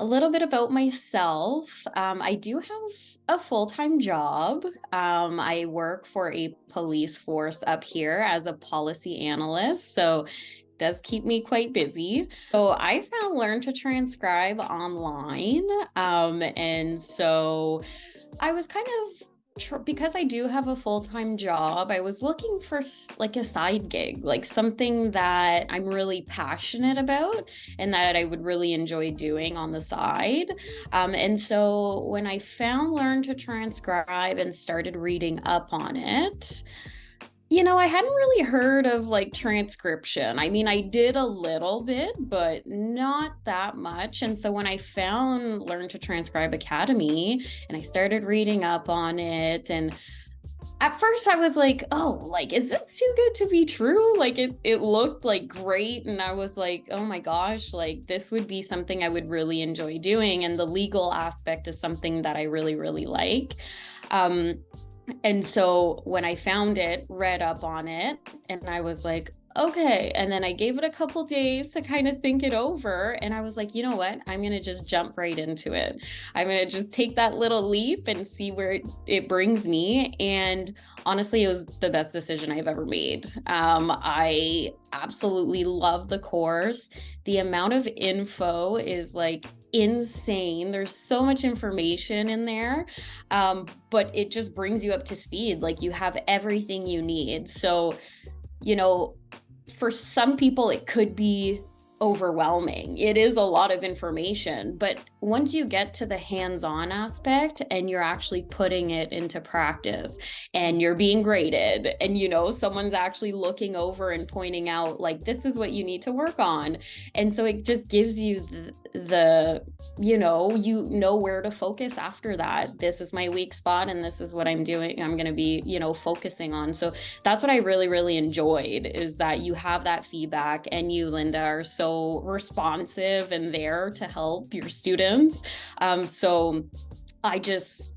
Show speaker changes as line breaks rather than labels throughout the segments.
A little bit about myself. I do have a full-time job. I work for a police force up here as a policy analyst, so it does keep me quite busy. So I found Learn to Transcribe online. And so I was kind of because I do have a full-time job, I was looking for like a side gig, like something that I'm really passionate about and that I would really enjoy doing on the side. And so when I found Learn to Transcribe and started reading up on it, I hadn't really heard of like transcription. I mean, I did a little bit, but not that much. And so when I found Learn to Transcribe Academy and I started reading up on it, and at first I was like, oh, like, is this too good to be true? Like it looked like great. And I was like, oh my gosh, like this would be something I would really enjoy doing. And the legal aspect is something that I really, really like. And so when I found it, read up on it, and I was like, okay. And then I gave it a couple days to kind of think it over. And I was like, you know what? I'm going to just jump right into it. I'm going to just take that little leap and see where it brings me. And honestly, it was the best decision I've ever made. I absolutely love the course. The amount of info is like insane. There's so much information in there, but it just brings you up to speed. Like you have everything you need. So, for some people, it could be overwhelming. It is a lot of information, but once you get to the hands-on aspect and you're actually putting it into practice and you're being graded and someone's actually looking over and pointing out like this is what you need to work on, and so it just gives you the where to focus after that. This is my weak spot and this is what I'm going to be focusing on. So that's what I really, really enjoyed, is that you have that feedback and you, Linda, are so responsive and there to help your students. So I just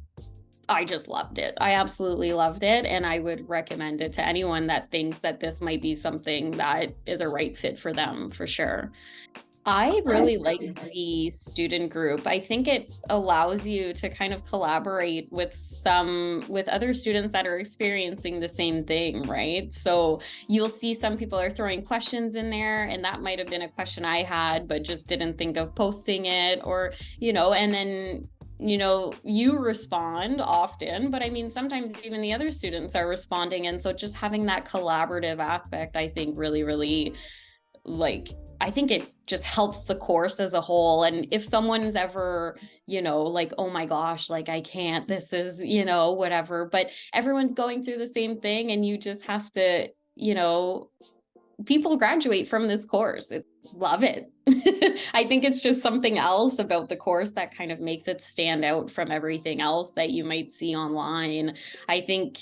loved it. I absolutely loved it. And I would recommend it to anyone that thinks that this might be something that is a right fit for them, for sure. I really like the student group. I think it allows you to kind of collaborate with other students that are experiencing the same thing, right? So you'll see some people are throwing questions in there, and that might have been a question I had, but just didn't think of posting it, or, and then you respond often, but I mean, sometimes even the other students are responding. And so just having that collaborative aspect, I think really, really I think it just helps the course as a whole. And if someone's ever, like, oh my gosh, like I can't, this is, whatever, but everyone's going through the same thing, and you just have to, people graduate from this course. Love it. I think it's just something else about the course that kind of makes it stand out from everything else that you might see online. I think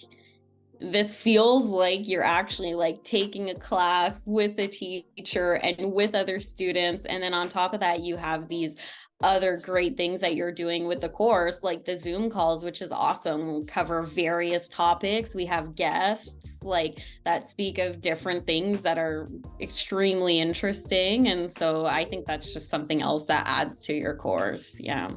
this feels like you're actually like taking a class with a teacher and with other students. And then on top of that, you have these other great things that you're doing with the course, like the Zoom calls, which is awesome. We'll cover various topics. We have guests like that speak of different things that are extremely interesting. And so I think that's just something else that adds to your course. Yeah.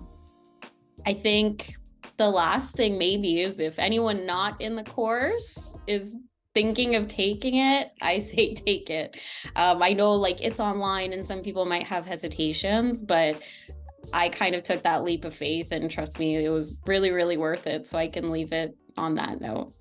I think the last thing maybe is, if anyone not in the course is thinking of taking it, I say take it. I know like it's online and some people might have hesitations, but I kind of took that leap of faith, and trust me, it was really, really worth it. So I can leave it on that note.